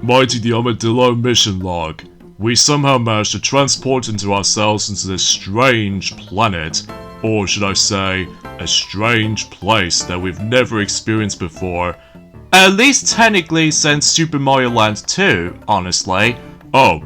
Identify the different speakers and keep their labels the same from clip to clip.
Speaker 1: Mighty the Armadillo mission log. We somehow managed to transport ourselves into this strange planet, or should I say, a strange place that we've never experienced before. At least technically since Super Mario Land 2, honestly. Oh,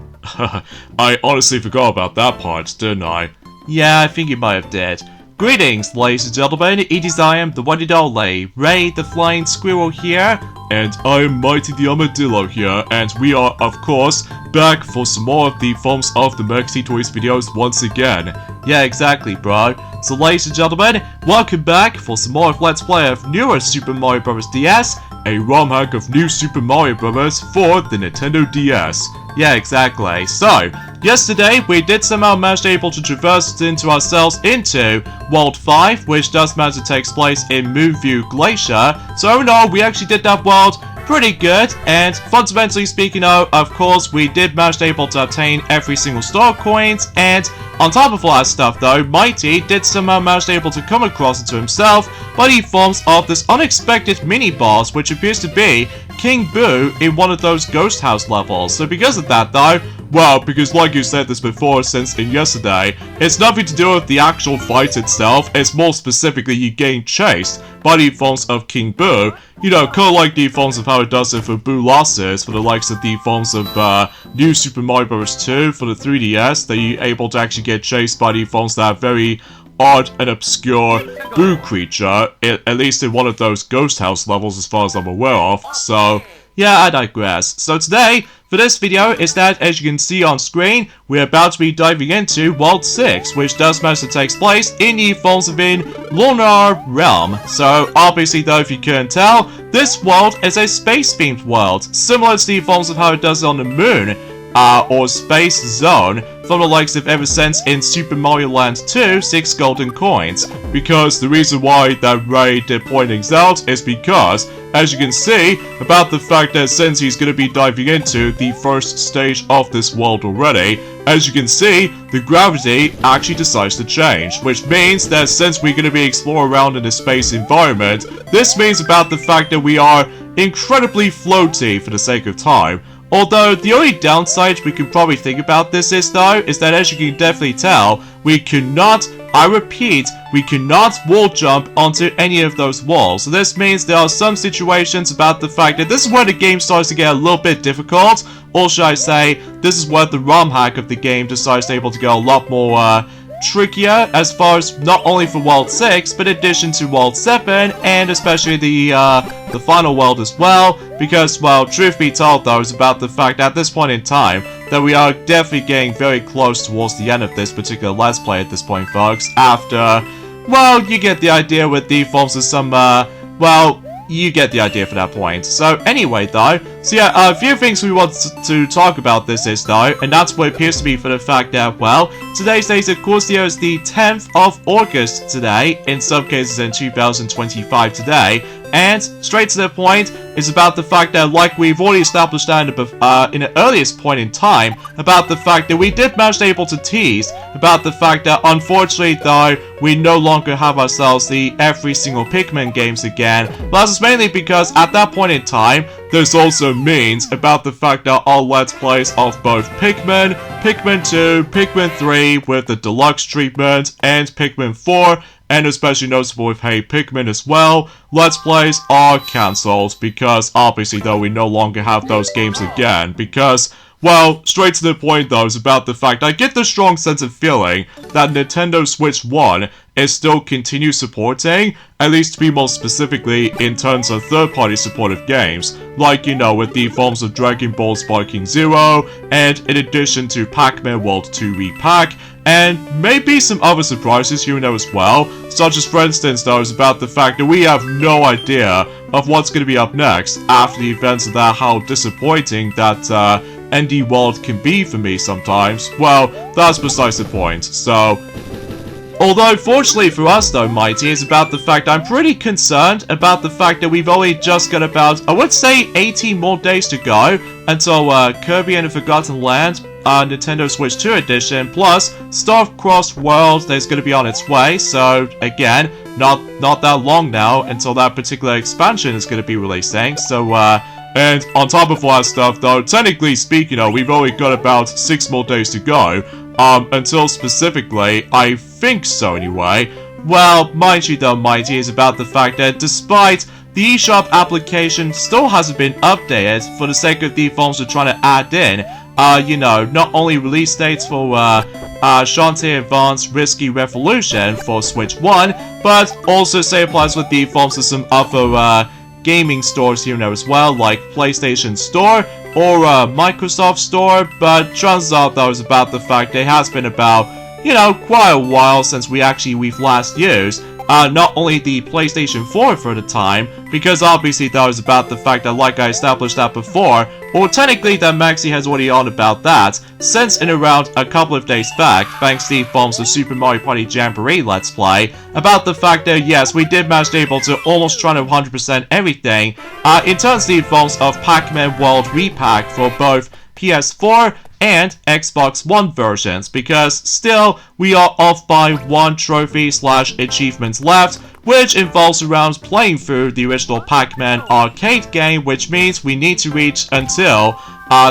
Speaker 1: I honestly forgot about that part, didn't I? Yeah, I think you might have did. Greetings, ladies and gentlemen, it is I am the one and only Ray the Flying Squirrel here. And I am Mighty the Armadillo here, and we are, of course, back for some more of the Forms of the Mercy Toys videos once again. Yeah, exactly, bro. So, ladies and gentlemen, welcome back for some more of Let's Play of newer Super Mario Bros. DS, a ROM hack of new Super Mario Bros. For the Nintendo DS. Yeah, exactly. So, yesterday we did somehow manage to traverse into ourselves into World 5, which does manage to take place in Moonview Glacier. So, no, we actually did that world pretty good, and fundamentally speaking, of course, we did manage to obtain every single star coins, and on top of all that stuff, though, Mighty did somehow manage to come across it to himself by the forms of this unexpected mini-boss, which appears to be King Boo in one of those ghost house levels. So because of that, though, well, because like you said this before since in yesterday, it's nothing to do with the actual fight itself, it's more specifically you getting chased by the forms of King Boo. You know, kinda like the forms of how it does it for Boo Losses, for the likes of the forms of New Super Mario Bros. 2 for the 3DS, that you're able to actually get chased by the forms that are very odd and obscure Boo creature, at least in one of those ghost house levels as far as I'm aware of. So, yeah, I digress. So today, for this video, is that, as you can see on screen, we're about to be diving into World 6, which does manage to take place in the forms of in Lunar realm. So, obviously though, if you couldn't tell, this world is a space-themed world, similar to the forms of how it does on the moon, or Space Zone, from the likes of ever since in Super Mario Land 2, 6 golden coins. Because the reason why that Ray did point things out is because, as you can see, about the fact that since he's going to be diving into the first stage of this world already, as you can see, the gravity actually decides to change, which means that since we're going to be exploring around in a space environment, this means about the fact that we are incredibly floaty for the sake of time. Although, the only downside we can probably think about this is, though, is that as you can definitely tell, we cannot, I repeat, we cannot wall jump onto any of those walls. So this means there are some situations about the fact that this is where the game starts to get a little bit difficult, or should I say, this is where the ROM hack of the game decides to get a lot more, trickier as far as not only for World 6, but in addition to World 7, and especially the final world as well, because, well, truth be told though, is about the fact at this point in time, that we are definitely getting very close towards the end of this particular Let's Play at this point, folks, after, well, you get the idea with the forms of some, well, you get the idea for that point. So anyway though, so yeah, a few things we want to talk about this is though, and that's what appears to be for the fact that, well, today's date of course here is the 10th of August today, in some cases in 2025 today, and straight to the point is about the fact that, like we've already established that in the earliest point in time, about the fact that we did manage to tease about the fact that unfortunately though, we no longer have ourselves the every single Pikmin games again. But that's mainly because at that point in time, this also means about the fact that our Let's Plays of both Pikmin, Pikmin 2, Pikmin 3 with the deluxe treatment, and Pikmin 4, and especially noticeable with Hey Pikmin as well, Let's Plays are cancelled, because obviously though we no longer have those games again, because, well, straight to the point though is about the fact I get the strong sense of feeling that Nintendo Switch 1 is still continue supporting, at least to be more specifically in terms of third-party supportive games, like, you know, with the forms of Dragon Ball Sparking Zero, and in addition to Pac-Man World 2 Repack, and maybe some other surprises here and there as well, such as for instance though is about the fact that we have no idea of what's going to be up next after the events of that, how disappointing that ND World can be for me sometimes. Well, that's besides the point. So, although fortunately for us though, Mighty, is about the fact I'm pretty concerned about the fact that we've only just got about, I would say, 18 more days to go until Kirby and the Forgotten Land Nintendo Switch 2 edition, plus Star-Crossed World that's going to be on its way, so again, not that long now until that particular expansion is going to be releasing, so And on top of all that stuff, though, technically speaking, we've only got about 6 more days to go. Until specifically, I think so anyway. Well, mind you though, Mighty, is about the fact that despite the eShop application still hasn't been updated for the sake of the phones they're trying to add in, not only release dates for, Shantae Advanced Risky Revolution for Switch 1, but also same applies with the phones of some other, gaming stores here and there as well, like PlayStation Store or, Microsoft Store, but turns out that was about the fact that it has been about, quite a while since we've last used, not only the PlayStation 4 for the time, because obviously that was about the fact that, like I established that before, or technically that Maxi has already on about that, since in around a couple of days back, thanks to the forms of Super Mario Party Jamboree Let's Play, about the fact that yes, we did manage to be able to almost try to 100% everything, in terms of the forms of Pac-Man World Repack for both PS4 and Xbox One versions, because still we are off by 1 trophy/achievement left, which involves around playing through the original Pac-Man arcade game, which means we need to reach until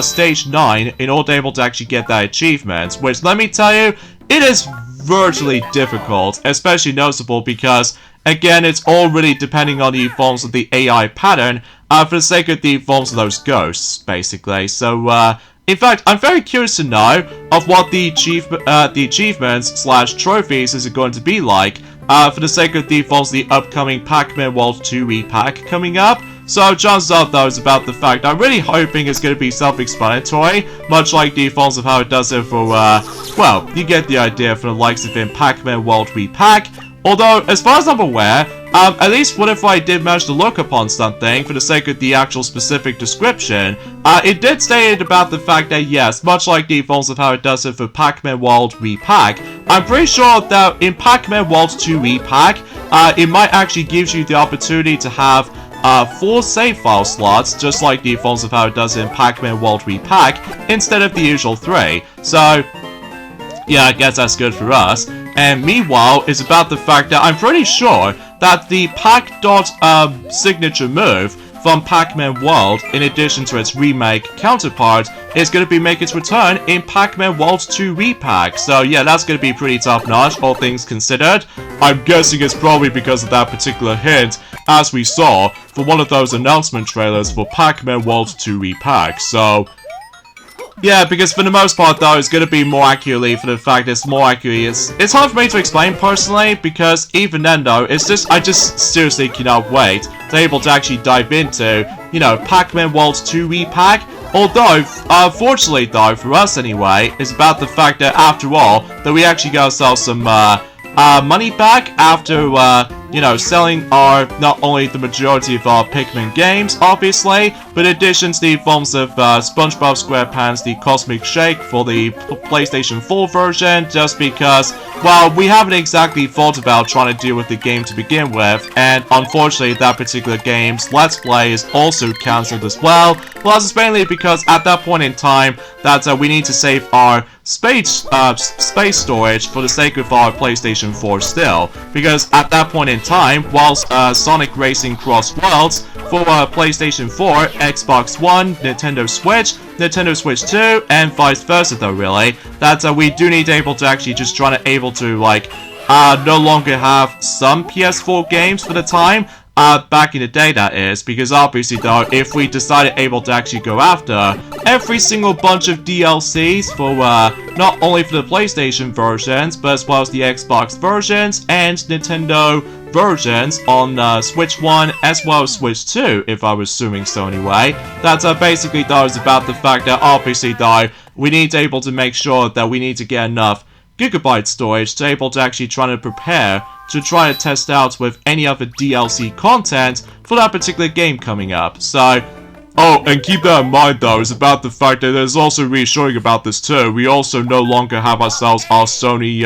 Speaker 1: stage 9 in order to be able to actually get that achievement, which let me tell you, it is virtually difficult, especially noticeable because again, it's all really depending on the forms of the AI pattern, for the sake of the forms of those ghosts, basically. So, in fact, I'm very curious to know of what the achievements/trophies is going to be like, for the sake of the forms of the upcoming Pac-Man World 2 repack coming up. So, chances are, though, is about the fact I'm really hoping it's going to be self-explanatory, much like the forms of how it does it for, well, you get the idea for the likes of in Pac-Man World repack. Although, as far as I'm aware, at least what if I did manage to look upon something for the sake of the actual specific description, it did state about the fact that yes, much like the forms of how it does it for Pac-Man World Repack, I'm pretty sure that in Pac-Man World 2 Repack, it might actually give you the opportunity to have 4 save file slots, just like the forms of how it does in Pac-Man World Repack, instead of the usual 3. So, yeah, I guess that's good for us. And meanwhile, it's about the fact that I'm pretty sure that the Pac-Dot signature move from Pac-Man World, in addition to its remake counterpart, is going to be making its return in Pac-Man World 2 Repack. So yeah, that's going to be pretty top-notch, all things considered. I'm guessing it's probably because of that particular hint, as we saw, for one of those announcement trailers for Pac-Man World 2 Repack. So yeah, because for the most part though, it's gonna be more accurately for the fact it's more accurately. It's hard for me to explain personally, because even then though, I just seriously cannot wait to be able to actually dive into, Pac-Man World 2 Repack. Although, fortunately though, for us anyway, it's about the fact that after all, that we actually got ourselves some, money back after, selling not only the majority of our Pikmin games, obviously, but in addition to the forms of SpongeBob SquarePants The Cosmic Shake for the PlayStation 4 version, just because, well, we haven't exactly thought about trying to deal with the game to begin with, and unfortunately that particular game's Let's Play is also cancelled as well. Well, this is mainly because at that point in time that we need to save our space storage for the sake of our PlayStation 4 still, because at that point in time, whilst Sonic Racing Cross Worlds for PlayStation 4, Xbox One, Nintendo Switch 2, and vice versa though really, that we do need to able to actually just try to able to no longer have some PS4 games for the time, back in the day that is, because obviously though, if we decided able to actually go after every single bunch of DLCs for, not only for the PlayStation versions, but as well as the Xbox versions and Nintendo versions on Switch 1 as well as Switch 2, if I was assuming so anyway, that basically though is about the fact that obviously though, we need to able to make sure that we need to get enough gigabyte storage to able to actually try to prepare to try to test out with any other DLC content for that particular game coming up. So, oh, and keep that in mind though, is about the fact that there's also reassuring about this too. We also no longer have ourselves our Sony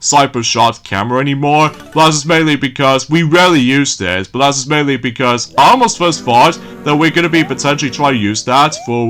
Speaker 1: Cybershot camera anymore. That's just mainly because we rarely use this, but that's just mainly because I almost first thought that we're going to be potentially trying to use that for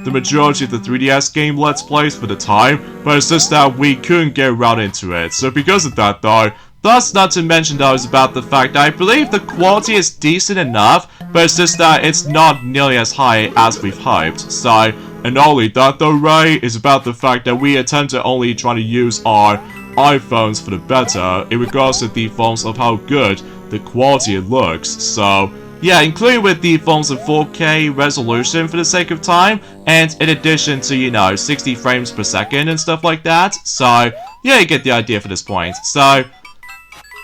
Speaker 1: the majority of the 3DS game Let's Plays for the time, but it's just that we couldn't get around into it. So because of that though, Plus, not to mention though, is about the fact that I believe the quality is decent enough, but it's just that it's not nearly as high as we've hoped. So, and not only that though, Ray, is about the fact that we attempt to only try to use our iPhones for the better in regards to the forms of how good the quality it looks. So, yeah, including with the phones of 4K resolution for the sake of time, and in addition to, you know, 60 frames per second and stuff like that. So, yeah, you get the idea for this point. So,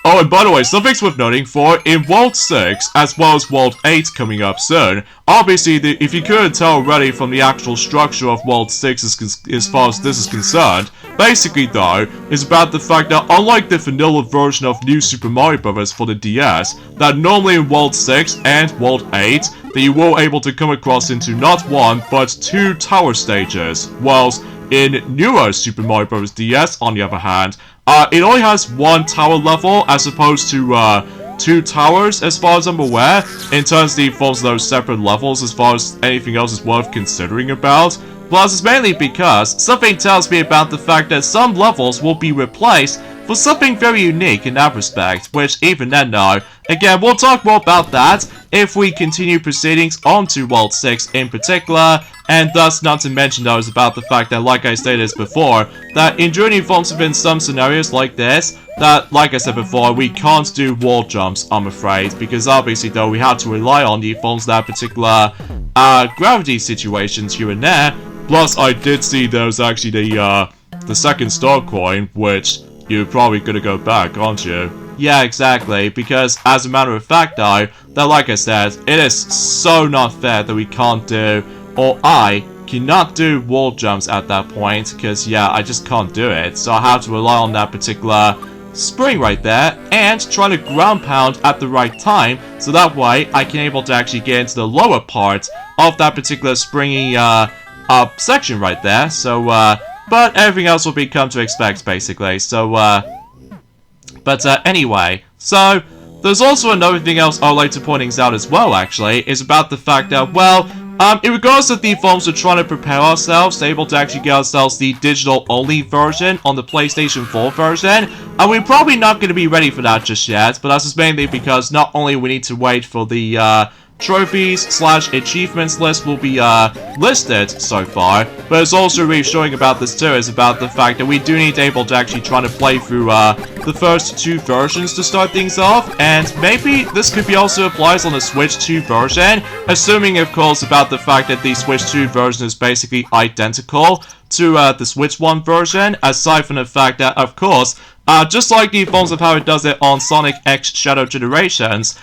Speaker 1: oh, and by the way, something's worth noting for in World 6, as well as World 8 coming up soon. Obviously, if you couldn't tell already from the actual structure of World 6 as far as this is concerned, basically though, is about the fact that unlike the vanilla version of New Super Mario Bros. For the DS, that normally in World 6 and World 8, that you will able to come across into not one, but two tower stages, whilst in newer Super Mario Bros. DS, on the other hand, it only has one tower level as opposed to two towers as far as I'm aware, in terms of the forms of those separate levels as far as anything else is worth considering about. Plus, it's mainly because something tells me about the fact that some levels will be replaced for something very unique in that respect, which even then though, again, we'll talk more about that if we continue proceedings onto World 6 in particular, and thus not to mention though is about the fact that, like I stated before, that in Journey forms within some scenarios like this, that, like I said before, we can't do wall jumps, I'm afraid, because obviously though we have to rely on the forms that particular gravity situations here and there. Plus, I did see there was actually the second star coin, which you're probably gonna go back, aren't you? Yeah, exactly, because as a matter of fact though, that like I said, it is so not fair that we can't do, or I cannot do wall jumps at that point, because yeah, I just can't do it, so I have to rely on that particular spring right there, and try to ground pound at the right time, so that way I can able to actually get into the lower part of that particular springy section right there, so but everything else will be come to expect basically, so anyway, so there's also another thing else I'd like to point out as well actually, is about the fact that, well, in regards to the forms of trying to prepare ourselves, able to actually get ourselves the digital-only version on the PlayStation 4 version, and we're probably not going to be ready for that just yet, but that's just mainly because not only we need to wait for the trophies/achievements list will be listed so far, but it's also reassuring about this too is about the fact that we do need to able to actually try to play through the first two versions to start things off, and maybe this could be also applies on the Switch 2 version, assuming of course about the fact that the Switch 2 version is basically identical to the Switch 1 version, aside from the fact that of course just like the forms of how it does it on Sonic X Shadow Generations,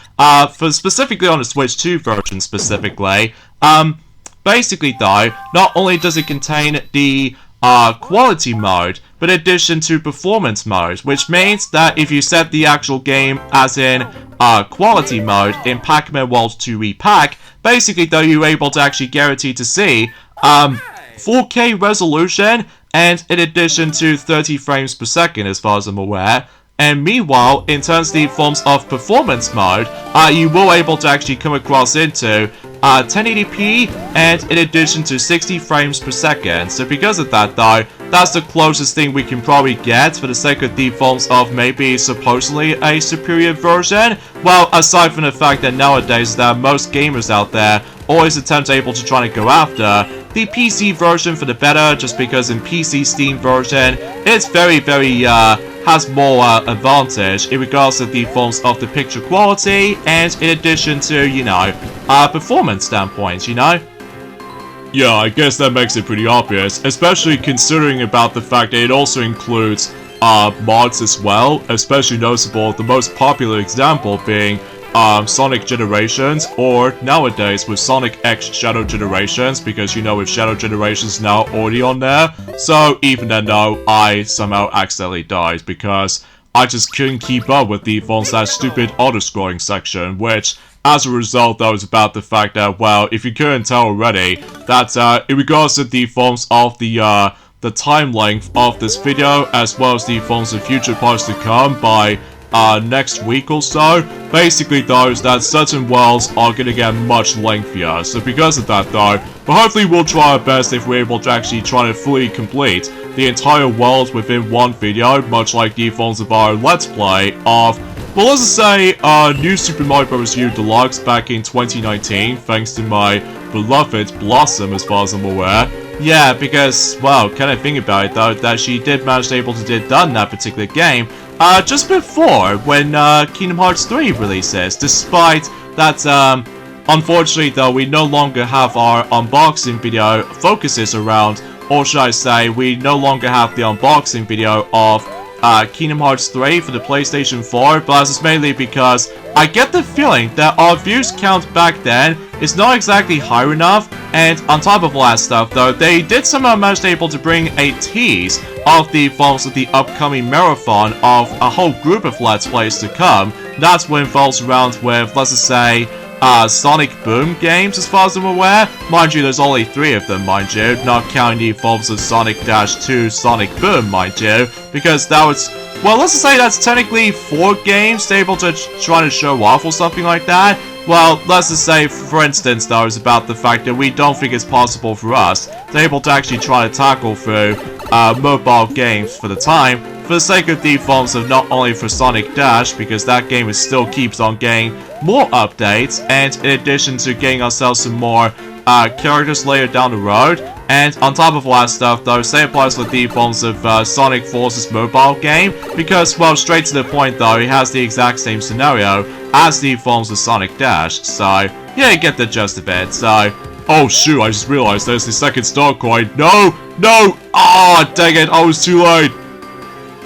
Speaker 1: for specifically on the Switch 2 version specifically, basically though, not only does it contain the quality mode, but in addition to performance mode, which means that if you set the actual game as in quality mode in Pac-Man World 2 Repack, basically though you're able to actually guarantee to see 4K resolution, and in addition to 30 frames per second as far as I'm aware. And meanwhile, in terms of the forms of performance mode, you will able to actually come across into 1080p, and in addition to 60 frames per second. So because of that though, that's the closest thing we can probably get for the sake of the forms of maybe supposedly a superior version. Well, aside from the fact that nowadays that most gamers out there always attempt able to try to go after the PC version for the better, just because in PC Steam version, it's very has more advantage in regards to the forms of the picture quality, and in addition to, you know, performance standpoints, you know? Yeah, I guess that makes it pretty obvious, especially considering about the fact that it also includes mods as well, especially noticeable, the most popular example being Sonic Generations, or nowadays with Sonic X Shadow Generations, because you know with Shadow Generations now already on there, so even then though, I somehow accidentally died, because I just couldn't keep up with the fonts that stupid auto-scrolling section, which, as a result, that was about the fact that, well, if you couldn't tell already, that in regards to the forms of the time length of this video, as well as the forms of future parts to come by next week or so. Basically, though, is that certain worlds are gonna get much lengthier. So because of that, though, but hopefully we'll try our best if we're able to actually try to fully complete the entire world within one video, much like the forms of our Let's Play of, well, let's just say, New Super Mario Bros. U Deluxe back in 2019, thanks to my beloved Blossom, as far as I'm aware. Yeah, because, well, kind of think about it, though, that she did manage to able to get done that particular game, just before when, Kingdom Hearts 3 releases, despite that, unfortunately, though, we no longer have our unboxing video focuses around, or should I say, we no longer have the unboxing video of Kingdom Hearts 3 for the PlayStation 4, but that's mainly because I get the feeling that our views count back then is not exactly high enough, and on top of all that stuff, though, they did somehow manage to able to bring a tease of the forms of the upcoming marathon of a whole group of Let's Plays to come. That's what involves around with, let's just say, Sonic Boom games, as far as I'm aware. Mind you, there's only 3 of them, mind you, not counting the forms of Sonic-2 Sonic Boom, mind you, because that was, well, let's just say that's technically 4 games to able to try to show off or something like that. Well, let's just say, for instance, though, is about the fact that we don't think it's possible for us to able to actually try to tackle through mobile games for the time, for the sake of the forms of not only for Sonic Dash, because that game is still keeps on getting more updates, and in addition to getting ourselves some more characters later down the road, and on top of all that stuff, though, same applies for the forms of Sonic Forces mobile game, because, well, straight to the point, though, it has the exact same scenario as the forms of Sonic Dash, so, yeah, you get the gist of it, so, oh shoot, I just realized there's the second star coin. No! No! Oh, dang it, I was too late!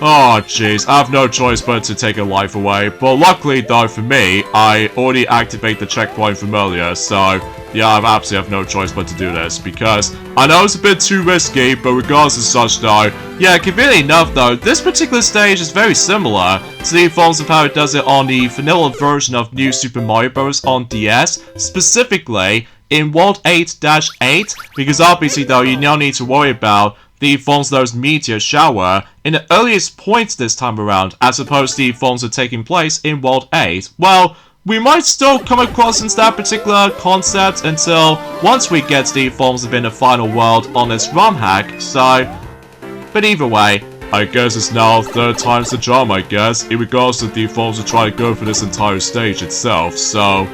Speaker 1: Oh, jeez, I have no choice but to take a life away. But luckily, though, for me, I already activated the checkpoint from earlier, so yeah, I absolutely have no choice but to do this, because I know it's a bit too risky, but regardless of such, though, yeah, conveniently enough, though, this particular stage is very similar to the forms of how it does it on the vanilla version of New Super Mario Bros. On DS, specifically in World 8-8, because obviously, though, you now need to worry about the forms of those meteor shower in the earliest points this time around, as opposed to the forms of taking place in World 8. Well, we might still come across into that particular concept until once we get the forms within the final world on this ROM hack, so, but either way, I guess it's now 3rd time's the charm, I guess, in regards to the forms to try to go for this entire stage itself, so.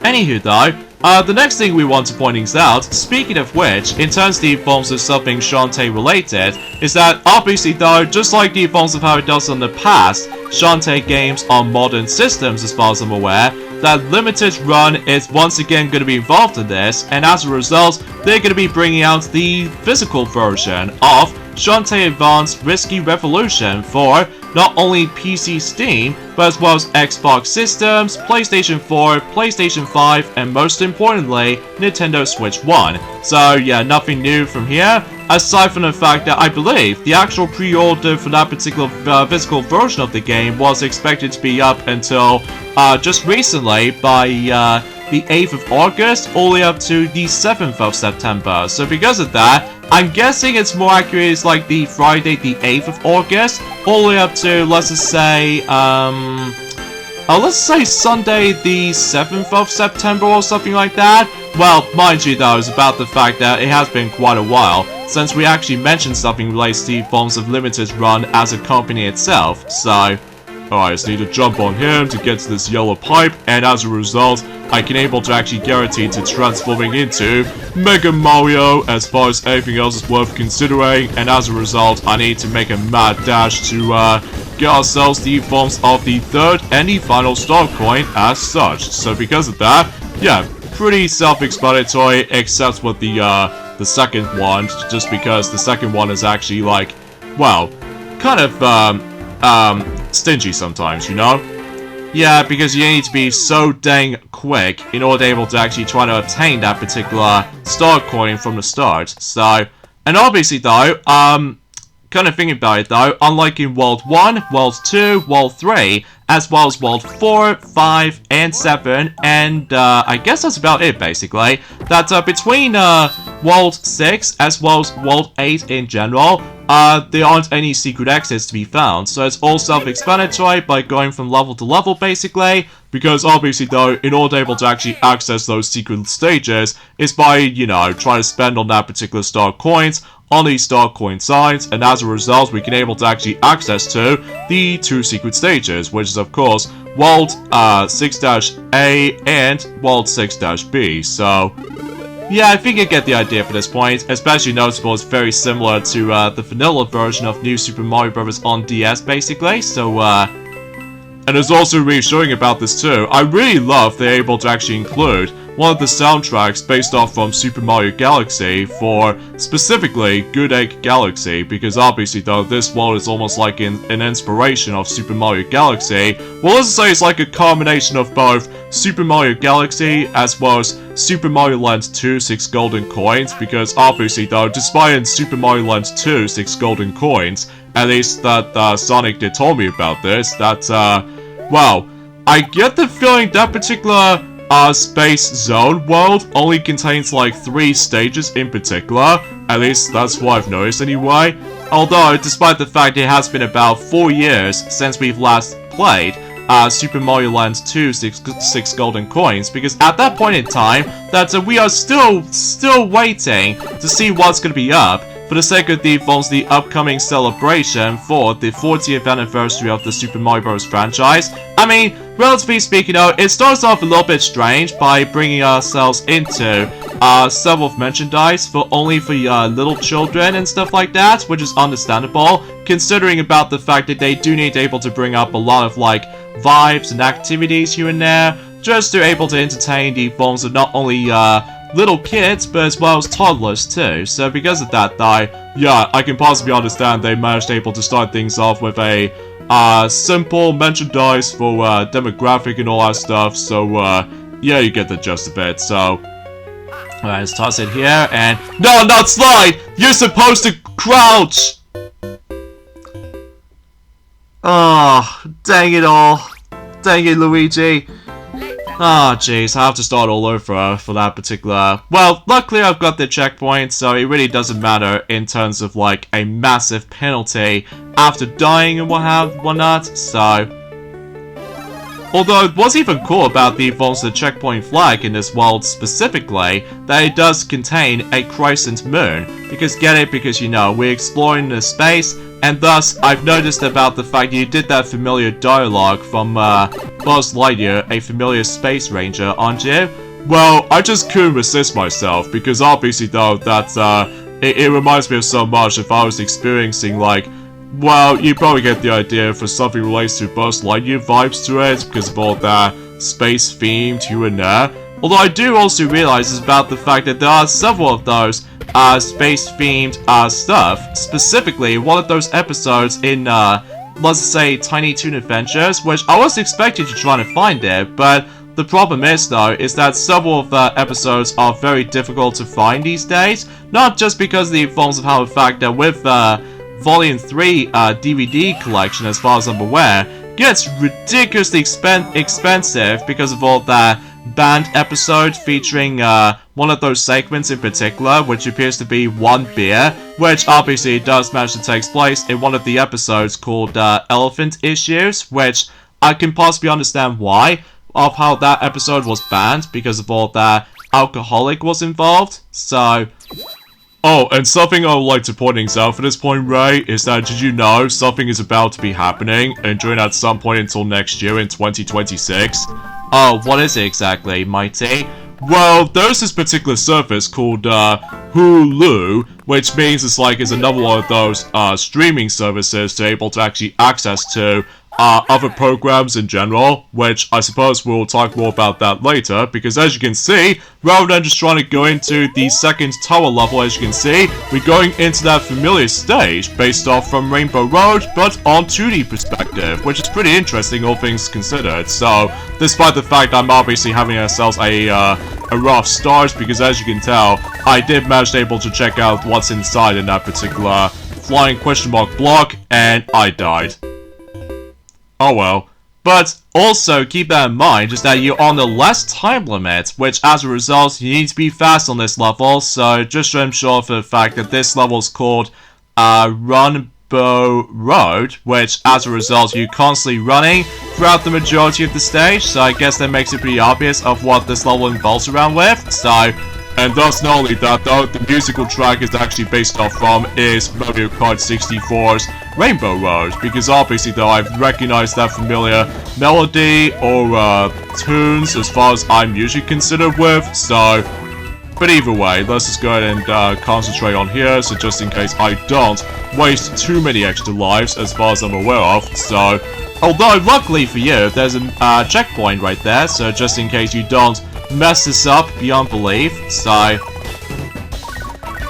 Speaker 1: Anywho though, the next thing we want to point things out, speaking of which, in terms of the forms of something Shantae related, is that obviously though, just like the forms of how it does in the past, Shantae games on modern systems as far as I'm aware, that Limited Run is once again going to be involved in this, and as a result, they're going to be bringing out the physical version of Shantae Advanced Risky Revolution for not only PC Steam, but as well as Xbox systems, PlayStation 4, PlayStation 5, and most importantly, Nintendo Switch 1. So yeah, nothing new from here, aside from the fact that I believe the actual pre-order for that particular physical version of the game was expected to be up until just recently by the 8th of August all the way up to the 7th of September. So because of that, I'm guessing it's more accurate, it's like the Friday the 8th of August all the way up to, let's just say, let's say Sunday the 7th of September or something like that. Well, mind you though, it's about the fact that it has been quite a while since we actually mentioned something related to the forms of Limited Run as a company itself, so I just need to jump on him to get to this yellow pipe, and as a result, I can able to actually guarantee to transforming into Mega Mario as far as anything else is worth considering, and as a result, I need to make a mad dash to get ourselves the forms of the 3rd and the final star coin as such. So because of that, yeah, pretty self-explanatory, except for the second one, just because the second one is actually like, well, kind of stingy sometimes, you know? Yeah, because you need to be so dang quick in order to be able to actually try to obtain that particular star coin from the start. So, and obviously though, kind of thinking about it though, unlike in World 1, World 2, World 3, as well as World 4, 5, and 7, and I guess that's about it basically, that between World 6 as well as World 8 in general,
Speaker 2: there aren't any secret exits to be found, so it's all self-explanatory by going from level to level, basically. Because obviously, though, in order to be able to actually access those secret stages, is by, you know, trying to spend on that particular star coins, on these star coin signs, and as a result, we can able to actually access to the 2 secret stages, which is, of course, World 6-A and World 6-B, so... yeah, I think you get the idea for this point. Especially noticeable, it's very similar to the vanilla version of New Super Mario Bros. On DS, basically. So, and it's also reassuring about this too. I really love they're able to actually include one of the soundtracks based off from Super Mario Galaxy for specifically Good Egg Galaxy, because obviously though this world is almost like an inspiration of Super Mario Galaxy. Well, let's say it's like a combination of both Super Mario Galaxy as well as Super Mario Land 2 6 golden coins, because obviously though, despite in Super Mario Land 2 6 golden coins, at least that Sonic did tell me about this, that well, I get the feeling that particular Space Zone world only contains like 3 stages in particular. At least that's what I've noticed anyway. Although, despite the fact it has been about 4 years since we've last played Super Mario Land 2 6 golden coins, because at that point in time, that we are still waiting to see what's gonna be up. For the sake of the upcoming celebration for the 40th anniversary of the Super Mario Bros. Franchise. I mean, relatively speaking though, it starts off a little bit strange by bringing ourselves into several merchandise for little children and stuff like that, which is understandable, considering about the fact that they do need to able to bring up a lot of like vibes and activities here and there, just to able to entertain the forms of not only little kids, but as well as toddlers too. So because of that, yeah, I can possibly understand they managed able to start things off with a simple merchandise for demographic and all that stuff. So yeah, you get the gist of it. So let's toss it here and no, not slide. You're supposed to crouch. Oh, dang it all. Dang it, Luigi. Ah, jeez, I have to start all over for that particular... Well, luckily I've got the checkpoint, so it really doesn't matter in terms of, like, a massive penalty after dying and whatnot, so... Although, what's even cool about the the checkpoint flag in this world specifically, that it does contain a crescent moon. Because, get it? Because, you know, we're exploring the space, and thus, I've noticed about the fact you did that familiar dialogue from Buzz Lightyear, a familiar space ranger, aren't you? Well, I just couldn't resist myself, because obviously though, that it reminds me of so much if I was experiencing like, well, you probably get the idea for something relates to Buzz Lightyear vibes to it, because of all that space themed here and there. Although I do also realize is about the fact that there are several of those space-themed stuff. Specifically, one of those episodes in, let's say, Tiny Toon Adventures, which I was expecting to try to find it, but the problem is, though, is that several of the episodes are very difficult to find these days. Not just because of the forms of how the fact that with Volume 3 DVD collection, as far as I'm aware, gets ridiculously expensive because of all the banned episode featuring one of those segments in particular, which appears to be one beer, which obviously does manage to take place in one of the episodes called Elephant Issues, which I can possibly understand why, of how that episode was banned, because of all that alcoholic was involved, so... Oh, and something I would like to point out for this point, Ray, is that did you know something is about to be happening, and during at some point until next year in 2026? Oh, what is it exactly, Mighty? Well, there's this particular service called Hulu, which means it's another one of those streaming services to able to actually access to other programs in general, which I suppose we'll talk more about that later, because as you can see, rather than just trying to go into the second tower level, as you can see, we're going into that familiar stage based off from Rainbow Road, but on 2D perspective, which is pretty interesting, all things considered. So, despite the fact I'm obviously having ourselves a rough start, because as you can tell, I did manage to able to check out what's inside in that particular flying question mark block, and I died. Oh well. But also keep that in mind, is that you're on the less time limit, which as a result, you need to be fast on this level, so just to ensure for the fact that this level is called Runbow Road, which as a result you're constantly running throughout the majority of the stage, so I guess that makes it pretty obvious of what this level involves around with. So,
Speaker 1: and thus not only that though, the musical track is actually based off from is Mario Kart 64's Rainbow Road, because obviously though I've recognized that familiar melody or tunes as far as I'm usually considered with, so... But either way, let's just go ahead and concentrate on here, so just in case I don't waste too many extra lives as far as I'm aware of, so... Although, luckily for you, there's a checkpoint right there, so just in case you don't mess this up beyond belief, so...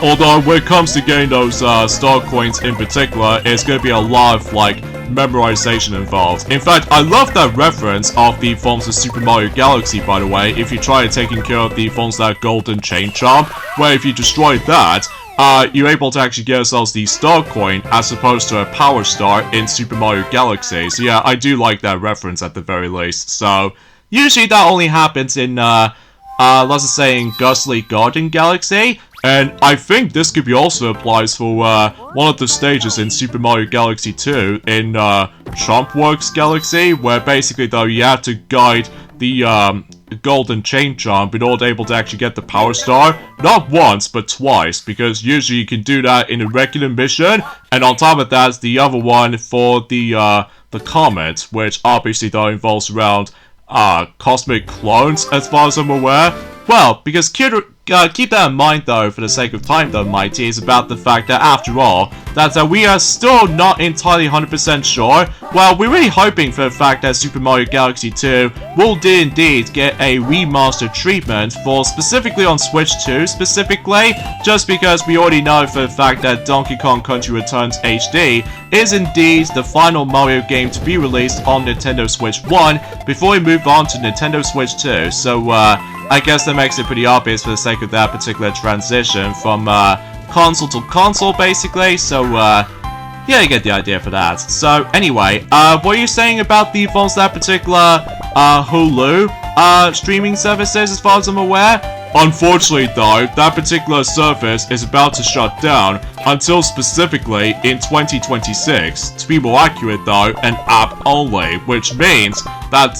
Speaker 1: Although, when it comes to getting those star coins in particular, it's going to be a lot of, like, memorization involved. In fact, I love that reference of the forms of Super Mario Galaxy, by the way, if you try taking care of the forms of that golden chain charm, where if you destroy that, you're able to actually get yourselves the star coin as opposed to a power star in Super Mario Galaxy. So yeah, I do like that reference at the very least. So, usually that only happens in, let's just say in Ghostly Garden Galaxy. And I think this could be also applies for one of the stages in Super Mario Galaxy 2 in Chompworks Galaxy, where basically though you have to guide the golden chain charm in order to able to actually get the power star, not once but twice, because usually you can do that in a regular mission, and on top of that the other one for the comet, which obviously though involves around cosmic clones as far as I'm aware. Well, because keep that in mind though, for the sake of time though, Mighty, is about the fact that after all, that we are still not entirely 100% sure. Well, we're really hoping for the fact that Super Mario Galaxy 2 will indeed get a remastered treatment for specifically on Switch 2 specifically, just because we already know for the fact that Donkey Kong Country Returns HD is indeed the final Mario game to be released on Nintendo Switch 1 before we move on to Nintendo Switch 2. So, I guess that makes it pretty obvious for the sake of that particular transition from console to console, basically. So, yeah, you get the idea for that. So, anyway, what are you saying about the phones that particular Hulu streaming services, as far as I'm aware? Unfortunately though, that particular service is about to shut down until specifically in 2026. To be more accurate though, an app only, which means that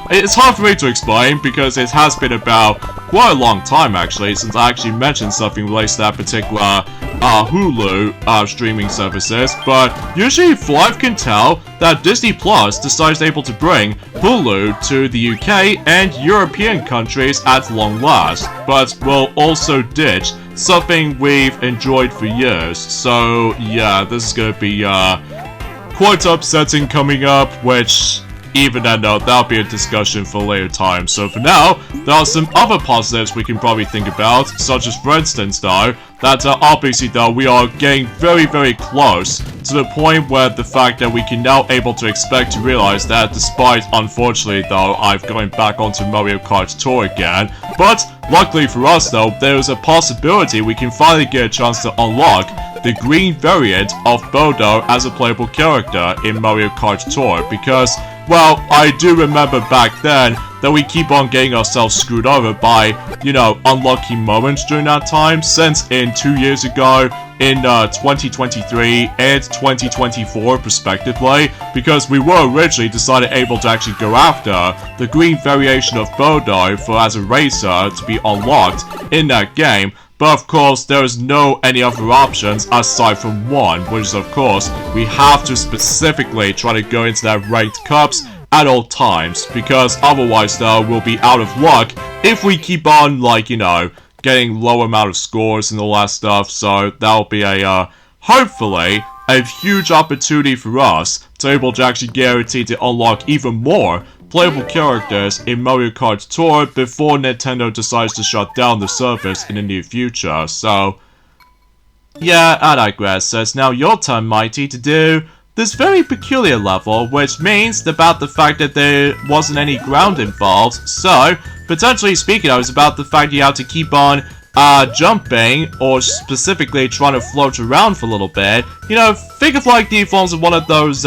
Speaker 1: it's hard for me to explain because it has been about quite a long time actually since I actually mentioned something related to that particular Hulu streaming services, but usually from what I can tell that Disney Plus decides able to bring Hulu to the UK and European countries at long last, but will also ditch something we've enjoyed for years. So yeah, this is gonna be quite upsetting coming up, which even then though, that'll be a discussion for a later time. So for now, there are some other positives we can probably think about, such as for instance though, that obviously though we are getting very very close to the point where the fact that we can now able to expect to realize that despite unfortunately though I've going back onto Mario Kart Tour again, but luckily for us though there's a possibility we can finally get a chance to unlock the green variant of Bodo as a playable character in Mario Kart Tour, because well, I do remember back then that we keep on getting ourselves screwed over by, you know, unlucky moments during that time, since in 2 years ago, in 2023 and 2024 respectively, because we were originally decided able to actually go after the green variation of Bodo for as a racer to be unlocked in that game. But of course, there is no any other options aside from one, which is of course, we have to specifically try to go into that ranked cups at all times, because otherwise though, we'll be out of luck if we keep on, like, you know, getting low amount of scores and all that stuff. So that'll be a, hopefully, a huge opportunity for us to able to actually guarantee to unlock even more playable characters in Mario Kart Tour before Nintendo decides to shut down the service in the near future. So, yeah, I digress. So it's now your turn, Mighty, to do this very peculiar level, which means about the fact that there wasn't any ground involved. So, potentially speaking, I was about the fact you have to keep on jumping, or specifically trying to float around for a little bit. You know, think of like the forms of one of those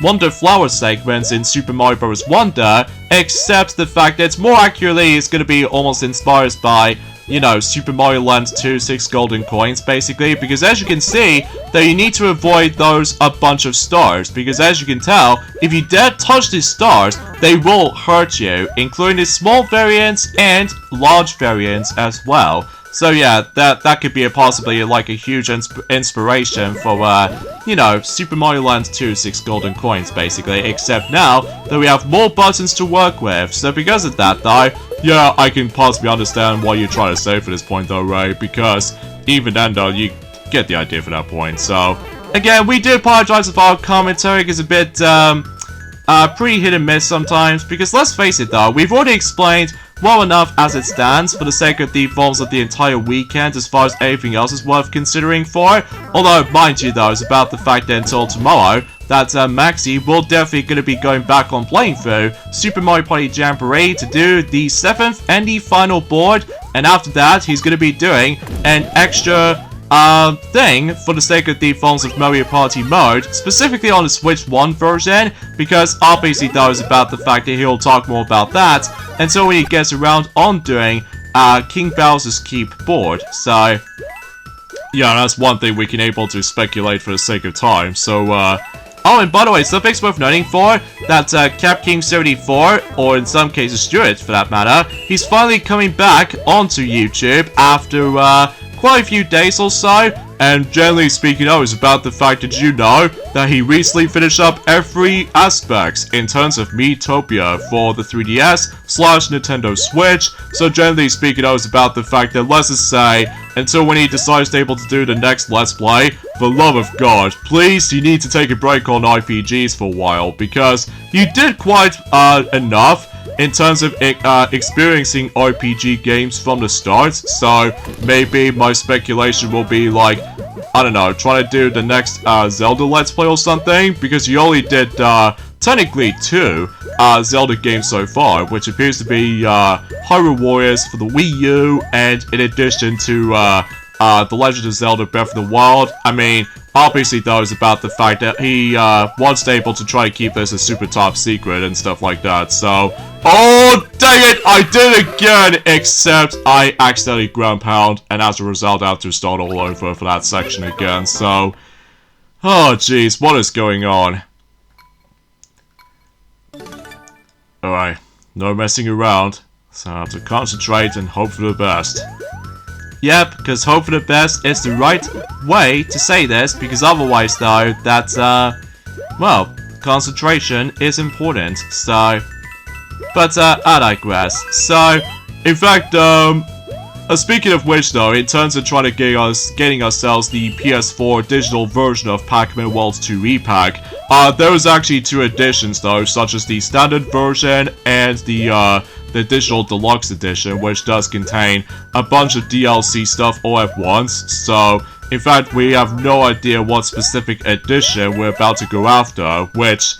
Speaker 1: Wonder Flower segments in Super Mario Bros. Wonder, except the fact that it's more accurately it's going to be almost inspired by
Speaker 2: you know, Super Mario Land 2 6 golden coins, basically, because as you can see, that you need to avoid those a bunch of stars, because as you can tell, if you dare touch these stars, they will hurt you, including the small variants and large variants as well. So yeah, that could be possibly like a huge inspiration for, you know, Super Mario Land 2 6 golden coins, basically, except now that we have more buttons to work with. So because of that, though, yeah, I can possibly understand what you're trying to say for this point, though, Ray, because even then, though, you get the idea for that point. So, again, we do apologize if our commentary is a bit, pretty hit and miss sometimes, because let's face it, though, we've already explained well enough as it stands for the sake of the forms of the entire weekend as far as anything else is worth considering for. Although, mind you though, it's about the fact that until tomorrow, that Maxi will definitely going to be going back on playing through Super Mario Party Jamboree to do the 7th and the final board, and after that, he's going to be doing an extra thing for the sake of the forms of Mario Party mode, specifically on the Switch 1 version, because obviously that was about the fact that he'll talk more about that until when he gets around on doing King Bowser's Keep board. So yeah, that's one thing we can able to speculate for the sake of time. So oh, and by the way, something's worth noting for that Cap King 74, or in some cases Stuart for that matter, he's finally coming back onto YouTube after quite a few days or so, and generally speaking, it's about the fact that you know that he recently finished up every aspect in terms of Miitopia for the 3DS/Nintendo Switch. So generally speaking, it's about the fact that, let's just say, until when he decides to able to do the next Let's Play, for the love of God, please, you need to take a break on RPGs for a while, because you did quite enough in terms of experiencing RPG games from the start. So maybe my speculation will be like, I don't know, trying to do the next Zelda Let's Play or something, because you only did technically 2 Zelda games so far, which appears to be Hyrule Warriors for the Wii U, and in addition to The Legend of Zelda Breath of the Wild. I mean, obviously though, it's about the fact that he was able to try to keep this a super top secret and stuff like that. So, oh dang it, I did it again, except I accidentally ground pound, and as a result I have to start all over for that section again. So, oh jeez, what is going on? Alright, no messing around, so I have to concentrate and hope for the best. Yep, because hope for the best is the right way to say this, because otherwise though, that's, well, concentration is important, so... But, I digress. So, in fact, speaking of which though, in terms of trying to getting ourselves the PS4 digital version of Pac-Man World 2 Repack, there was actually 2 editions though, such as the standard version and the digital deluxe edition, which does contain a bunch of DLC stuff all at once. So, in fact, we have no idea what specific edition we're about to go after, which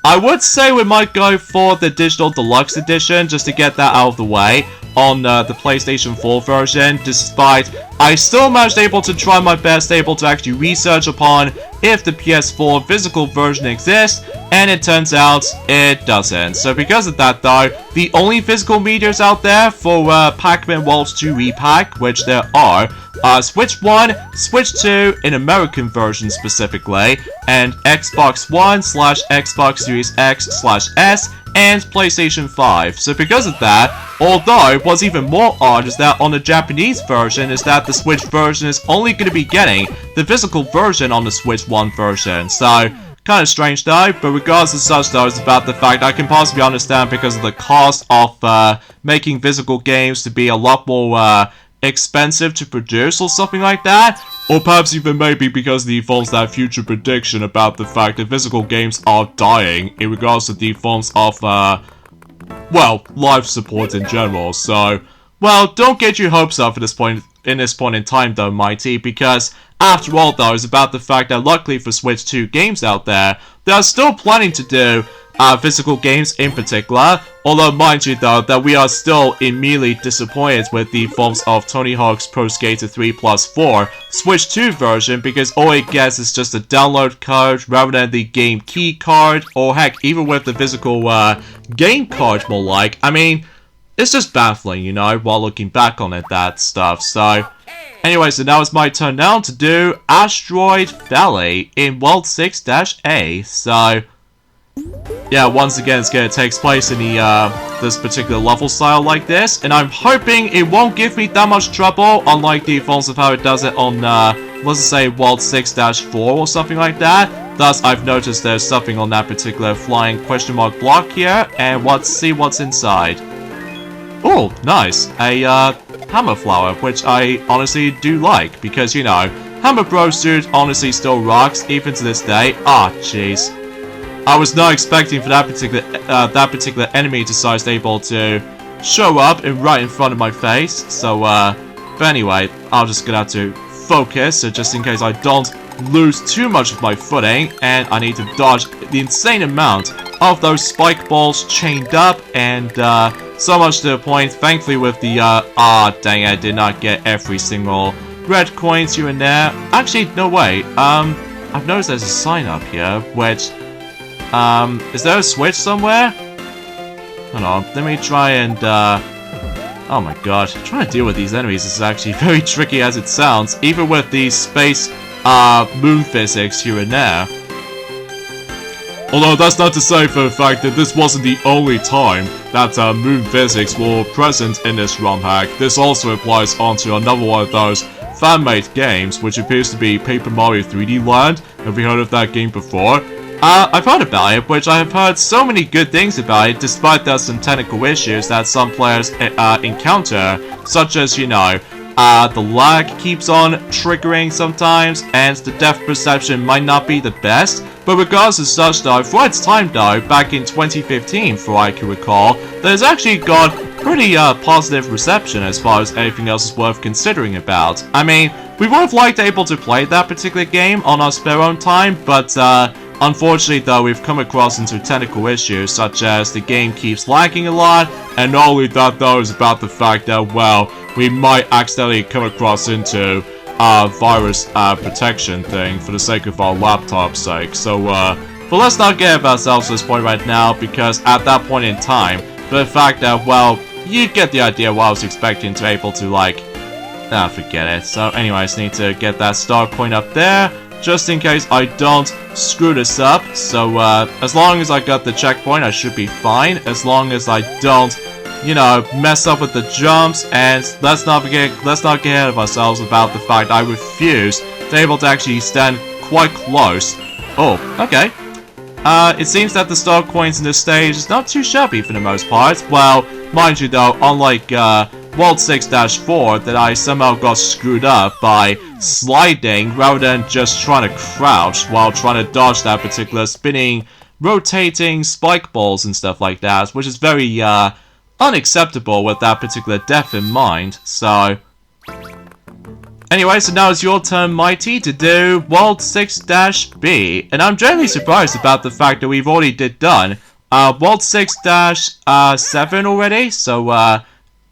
Speaker 2: I would say we might go for the digital deluxe edition, just to get that out of the way, on the PlayStation 4 version, despite I still managed able to try my best able to actually research upon if the PS4 physical version exists, and it turns out it doesn't. So because of that though, the only physical medias out there for Pac-Man World 2 Repack, which there are, Switch 1, Switch 2 in American version specifically, and Xbox One/Xbox Series X/S, and PlayStation 5. So because of that, although what's even more odd is that on the Japanese version is that the Switch version is only going to be getting the physical version on the Switch 1 version. So, kind of strange though, but regardless of such though, it's about the fact I can possibly understand because of the cost of making physical games to be a lot more expensive to produce or something like that, or perhaps even maybe because the forms that future prediction about the fact that physical games are dying in regards to the forms of well, life support in general. So, well, don't get your hopes up at this point in time though, Mighty, because after all though, it's about the fact that luckily for Switch 2 games out there, they are still planning to do physical games in particular, although mind you though, that we are still immediately disappointed with the forms of Tony Hawk's Pro Skater 3 Plus 4 Switch 2 version, because all it gets is just a download card rather than the game key card, or heck, even with the physical game card more like. I mean, it's just baffling, you know, while looking back on it, that stuff. So, anyway, so now it's my turn now to do Asteroid Valley in World 6-A. So, yeah, once again, it's gonna take place in the, this particular level style like this, and I'm hoping it won't give me that much trouble, unlike the forms of how it does it on, let's just say World 6-4 or something like that. Thus, I've noticed there's something on that particular flying question mark block here, and let's see what's inside. Oh, nice. A, hammer flower, which I honestly do like, because, you know, Hammer Bro suit honestly still rocks, even to this day. Ah, jeez. I was not expecting for that particular enemy to size able to show up right in front of my face. So, but anyway, I'm just gonna have to focus, so just in case I don't lose too much of my footing, and I need to dodge the insane amount of those spike balls chained up, and so much to the point, thankfully with the, dang it, I did not get every single red coins here and there. Actually, no way, I've noticed there's a sign up here, which, is there a switch somewhere? Hold on, let me try and, oh my god, trying to deal with these enemies is actually very tricky as it sounds, even with the space, moon physics here and there. Although that's not to say for the fact that this wasn't the only time that moon physics were present in this ROM hack. This also applies onto another one of those fan-made games, which appears to be Paper Mario 3D Land. Have you heard of that game before? I've heard about it, which I have heard so many good things about it, despite there's some technical issues that some players encounter, such as, you know, the lag keeps on triggering sometimes, and the depth perception might not be the best. But regardless of such though, for its time though, back in 2015, for I can recall, that has actually got pretty positive reception as far as anything else is worth considering about. I mean, we would have liked able to play that particular game on our spare own time, but unfortunately though, we've come across into technical issues such as the game keeps lagging a lot, and not only that though is about the fact that, well, we might accidentally come across into virus protection thing for the sake of our laptop's sake. So, but let's not get of ourselves at this point right now, because at that point in time, the fact that, well, you get the idea what I was expecting to be able to, like, forget it. So anyway, I just need to get that star coin up there, just in case I don't screw this up. So, as long as I got the checkpoint, I should be fine, as long as I don't, you know, mess up with the jumps. And let's not get ahead of ourselves about the fact I refuse to be able to actually stand quite close. Oh, okay. It seems that the star coins in this stage is not too shabby for the most part. Well, mind you though, unlike World 6-4, that I somehow got screwed up by sliding rather than just trying to crouch while trying to dodge that particular spinning, rotating spike balls and stuff like that, which is very unacceptable with that particular depth in mind. So anyway, so now it's your turn, Mighty, to do World 6-B, and I'm generally surprised about the fact that we've already done World 6-7 already. So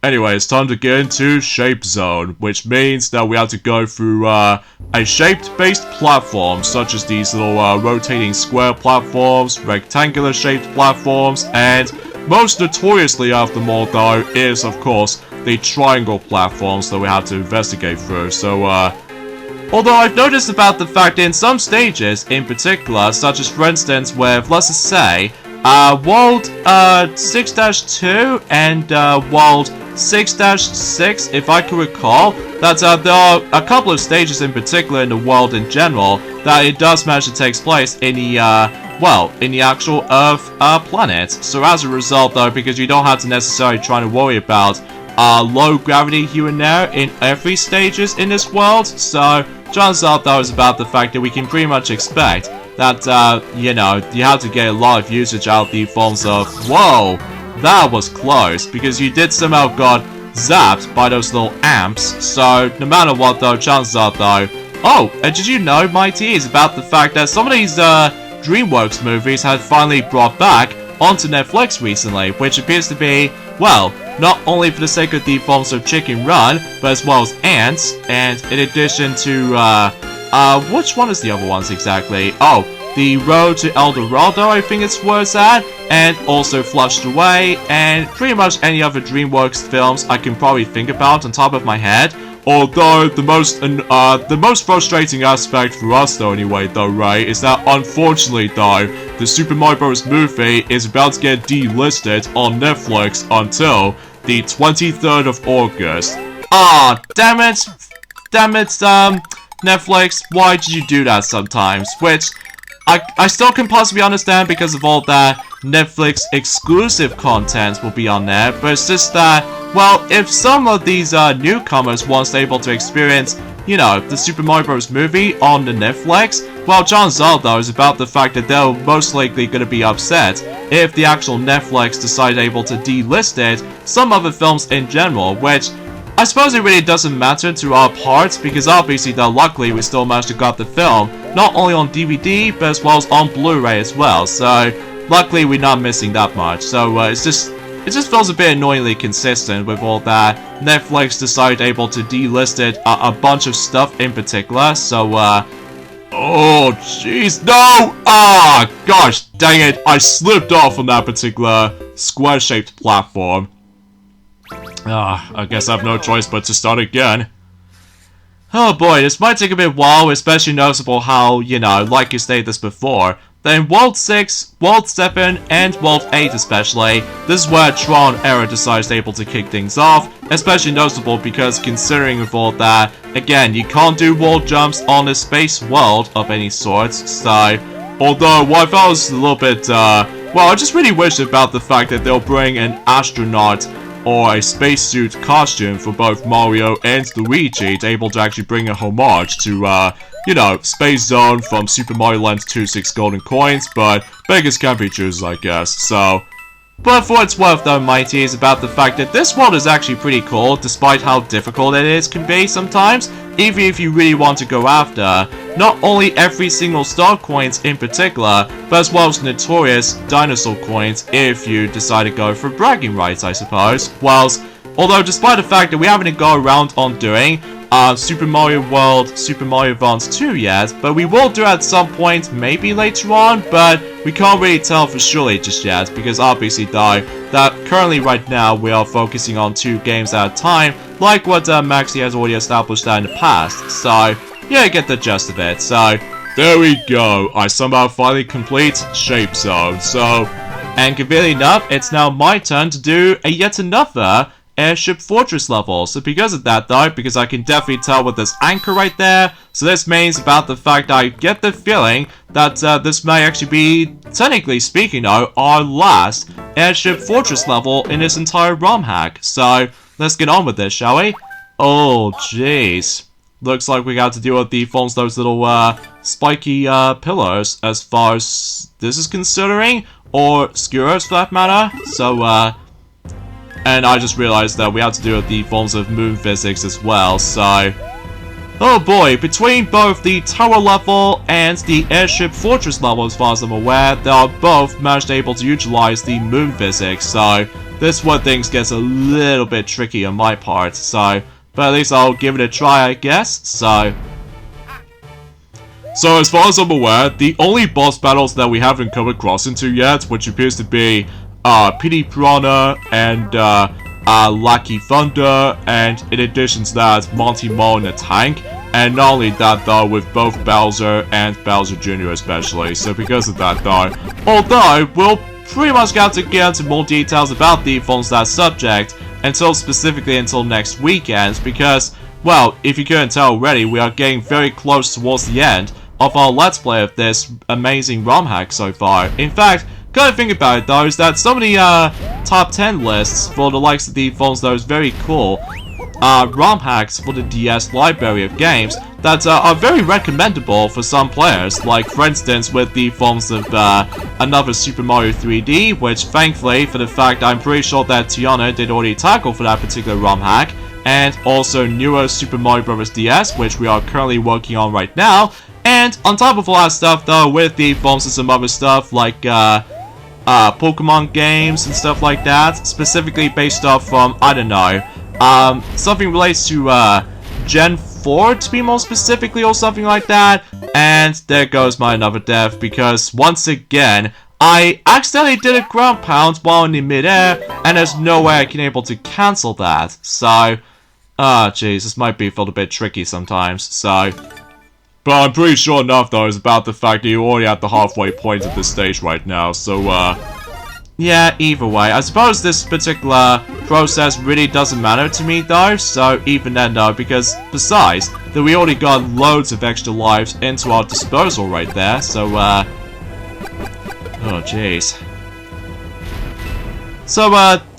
Speaker 2: anyway, it's time to get into Shape Zone, which means that we have to go through a shaped-based platform, such as these little rotating square platforms, rectangular-shaped platforms, and most notoriously of them all, though, is, of course, the triangle platforms that we have to investigate through. So, although I've noticed about the fact in some stages, in particular, such as, for instance, with, let's just say, World 6-2 and World 6-6, if I can recall, that there are a couple of stages in particular in the world in general that it does manage to take place in the, well, in the actual Earth planet. So as a result, though, because you don't have to necessarily try to worry about low gravity here and there in every stages in this world, so chances are, though, is about the fact that we can pretty much expect that, you know, you have to get a lot of usage out of the forms of, whoa, that was close, because you did somehow got zapped by those little amps. So no matter what, though, chances are, though, oh, and did you know, Mighty, is about the fact that some of these DreamWorks movies had finally brought back onto Netflix recently, which appears to be, well, not only for the sake of the forms of Chicken Run, but as well as Ants, and in addition to, which one is the other ones exactly? Oh, The Road to El Dorado, I think it's where it's at, and also Flushed Away, and pretty much any other DreamWorks films I can probably think about on top of my head. Although the most frustrating aspect for us though anyway though, right, is that unfortunately though, the Super Mario Bros. Movie is about to get delisted on Netflix until the 23rd of August. Ah, damn it, Netflix, why did you do that sometimes? Which, I still can possibly understand because of all that Netflix exclusive content will be on there, but it's just that, well, if some of these newcomers weren't able to experience, you know, the Super Mario Bros. Movie on the Netflix, well, chances are though is about the fact that they're most likely going to be upset if the actual Netflix decide able to delist it, some other films in general, which I suppose it really doesn't matter to our parts, because obviously though luckily we still managed to get the film, not only on DVD, but as well as on Blu-ray as well, so luckily we're not missing that much. So it just feels a bit annoyingly consistent with all that. Netflix decided able to delist it a bunch of stuff in particular, so oh jeez, no! Ah, gosh dang it, I slipped off on that particular square-shaped platform. I guess I have no choice but to start again. Oh boy, this might take a bit while, especially noticeable how, you know, like you stated this before, that in World 6, World 7, and World 8 especially, this is where Tron Era decides able to kick things off, especially noticeable because considering of all that, again, you can't do wall jumps on a space world of any sort, so, although what I thought was a little bit, well, I just really wish about the fact that they'll bring an astronaut or a spacesuit costume for both Mario and Luigi to able to actually bring a homage to, you know, Space Zone from Super Mario Land 2 6 golden coins, but beggars can't be choosers, I guess, so. But for what it's worth though, Mighty, is about the fact that this world is actually pretty cool, despite how difficult can be sometimes, even if you really want to go after not only every single star coins in particular, but as well as notorious dinosaur coins if you decide to go for bragging rights, I suppose. Whilst, although despite the fact that we haven't gone around on doing Super Mario World, Super Mario Advance 2 yet, but we will do at some point, maybe later on, but we can't really tell for surely just yet, because obviously though, that currently right now we are focusing on 2 games at a time, like what Maxi has already established that in the past, so yeah, you get the gist of it. So there we go, I somehow finally complete Shape Zone, so, and conveniently enough, it's now my turn to do yet another Airship Fortress level. So because of that though, because I can definitely tell with this anchor right there, so this means about the fact I get the feeling that this may actually be, technically speaking though, our last Airship Fortress level in this entire ROM hack. So let's get on with this, shall we? Oh jeez. Looks like we got to deal with those little spiky pillars as far as this is considering, or skewers for that matter. So and I just realized that we have to deal with the forms of moon physics as well, so oh boy, between both the tower level and the airship fortress level, as far as I'm aware, they are both managed able to utilize the moon physics, so this is where things gets a little bit tricky on my part, so but at least I'll give it a try, I guess, so as far as I'm aware, the only boss battles that we haven't come across into yet, which appears to be Pity Piranha and Lucky Thunder, and in addition to that, Monty Mole in a tank, and not only that though, with both Bowser and Bowser Jr. especially, so because of that though, although we'll pretty much have to get into more details about the phones that subject until next weekend, because, well, if you couldn't tell already, we are getting very close towards the end of our Let's Play of this amazing ROM hack so far. In fact, gotta think about it though, is that some of the top 10 lists for the likes of the phones, those very cool ROM hacks for the DS library of games that are very recommendable for some players, like for instance with the forms of another Super Mario 3D, which thankfully for the fact I'm pretty sure that Tiana did already tackle for that particular ROM hack, and also newer Super Mario Bros. DS, which we are currently working on right now, and on top of all that stuff though, with the forms of some other stuff like Pokemon games and stuff like that, specifically based off from, I don't know, something relates to Gen 4 to be more specifically or something like that. And there goes my another death because once again, I accidentally did a ground pound while in the midair and there's no way I can able to cancel that. So, jeez, this might be felt a bit tricky sometimes, so...
Speaker 1: But I'm pretty sure enough, though, is about the fact that you're already at the halfway point at this stage right now, so,
Speaker 2: yeah, either way. I suppose this particular process really doesn't matter to me, though, so even then, though, because besides, that we already got loads of extra lives into our disposal right there, so, oh, jeez. So,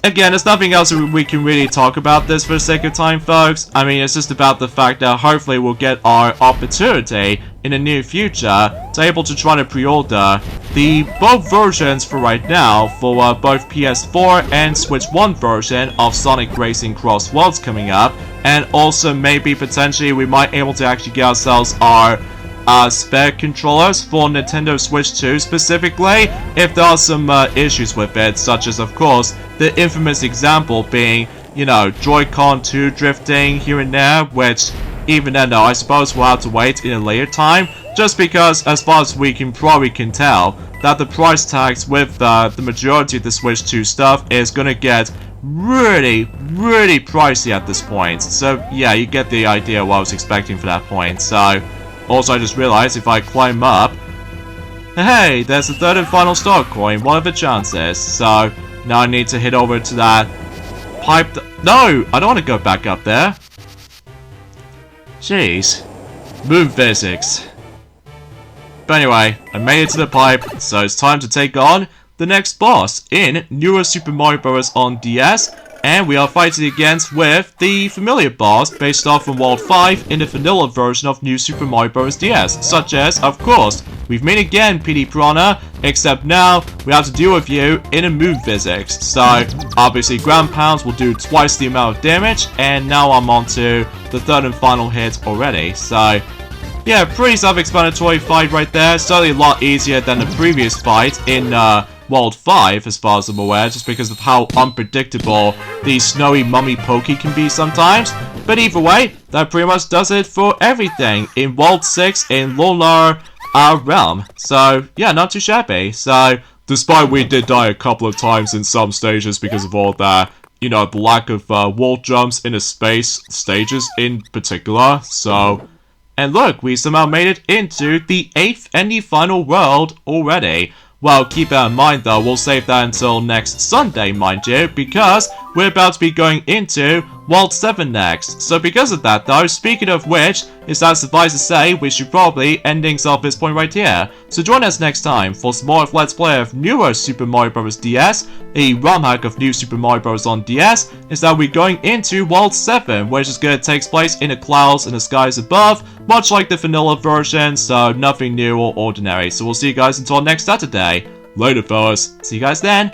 Speaker 2: again, there's nothing else we can really talk about this for the sake of time, folks. I mean, it's just about the fact that hopefully we'll get our opportunity in the near future to able to try to pre-order the both versions for right now for both PS4 and Switch 1 version of Sonic Racing Cross Worlds coming up. And also maybe potentially we might able to actually get ourselves our spare controllers for Nintendo Switch 2 specifically, if there are some issues with it, such as, of course, the infamous example being, you know, Joy-Con 2 drifting here and there, which, even then, though, I suppose we'll have to wait in a later time, just because, as far as we can probably tell, that the price tags with the majority of the Switch 2 stuff is gonna get really, really pricey at this point. So, yeah, you get the idea of what I was expecting for that point, so... Also, I just realized if I climb up... Hey, there's the third and final star coin. What are the chances? So, now I need to head over to that pipe... No! I don't want to go back up there. Jeez. Moon physics. But anyway, I made it to the pipe, so it's time to take on the next boss in newer Super Mario Bros. On DS. And we are fighting against with the familiar boss based off from World 5 in the vanilla version of New Super Mario Bros. DS, such as, of course, we've met again, PD Piranha, except now we have to deal with you in a moon physics. So, obviously, ground pounds will do twice the amount of damage, and now I'm on to the third and final hit already. So, yeah, pretty self-explanatory fight right there. Certainly a lot easier than the previous fight in, World 5, as far as I'm aware, just because of how unpredictable the snowy mummy pokey can be sometimes. But either way, that pretty much does it for everything in World 6 in Lunar realm. So, yeah, not too shabby. So,
Speaker 1: despite we did die a couple of times in some stages because of all the, you know, the lack of wall jumps in the space stages in particular, so...
Speaker 2: And look, we somehow made it into the 8th and the final world already. Well, keep that in mind though, we'll save that until next Sunday, mind you, because we're about to be going into World 7 next. So because of that though, speaking of which, is that suffice to say, we should probably end things off this point right here. So join us next time for some more of Let's Play of newer Super Mario Bros. DS, a ROM hack of New Super Mario Bros. On DS, is that we're going into World 7, which is going to take place in the clouds and the skies above, much like the vanilla version, so nothing new or ordinary. So we'll see you guys until next Saturday.
Speaker 1: Later, fellas.
Speaker 2: See you guys then.